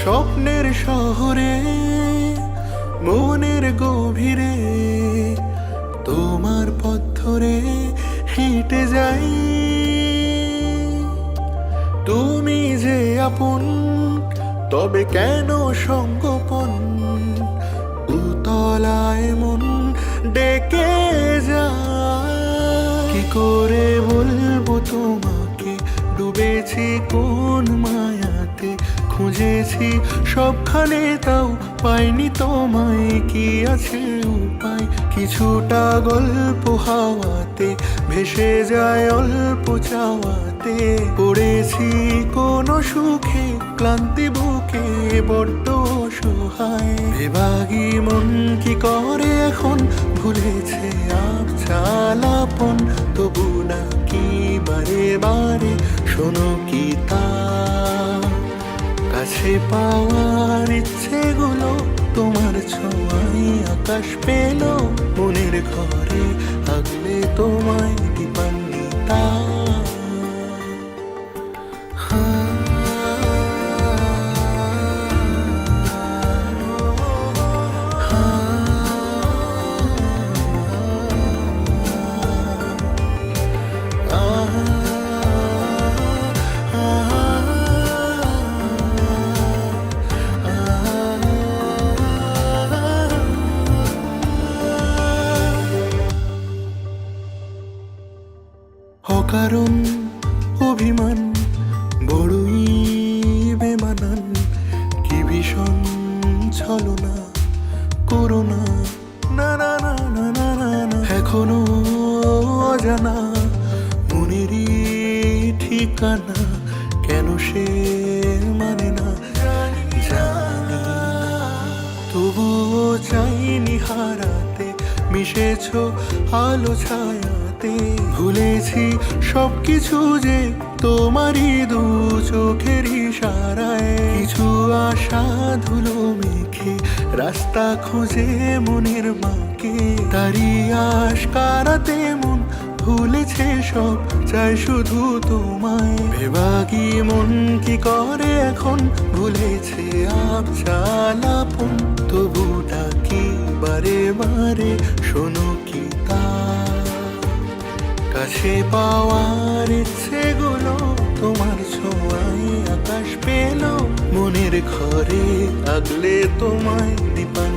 স্বপ্নের শহরে মনের গভীরে তোমার পথ ধরে হেঁটে যাই। তুমি যে আপন, তবে কেন সঙ্গোপন? উতলায় মন ডেকে যায়। কি করে বলবো তোমাকে, ডুবেছি কোন মায়াতে। খুঁজেছি সবখানে তাও পাইনি তোমায়। কি আছে উপায়? কিছুটা গল্প হাওয়াতে ভেসে যায় অল্প চাওয়াতে। পড়েছি কোনো সুখে ক্লান্তি বুকে বড্ড অসহায়। বেবাগী মন কি করে এখন, ভুলেছে আবছালাপন। তবু নাকি বারে বারে শোনো কি তা কাছে পাওয়ার ইচ্ছেগুলো। তোমার ছোঁয়ায় আকাশ পেল, মনের ঘরে আগলে তোমায় দীপান্বিতা। অকারণ অভিমান বড়ই বেমানান। কি ভীষণ ছলনা করোনা, না না না না না না না। এখনো অজানা মনেরই ঠিকানা, কেন সে মানে না জানি। তবুও চাইনি হারাতে, মিশেছ আলো ছায়াতে। ভুলেছি সবকিছু যে তোমারই দু চোখের ইশারায়। কিছু আশা ধুলো মেখে রাস্তা খোঁজে মনের বাঁকে। তারি আশকারাতে মন ভুলেছে সব, চাই শুধু তোমায়। বেবাগী মন কি করে এখন, ভুলেছে আবছালাপন। তবু ডাকি বারে বারে শোনো কি তা কাছে পাওয়ার ইচ্ছেগুলো। তোমার ছোঁয়ায় আকাশ পেল, মনের ঘরে আগলে তোমায় দীপান।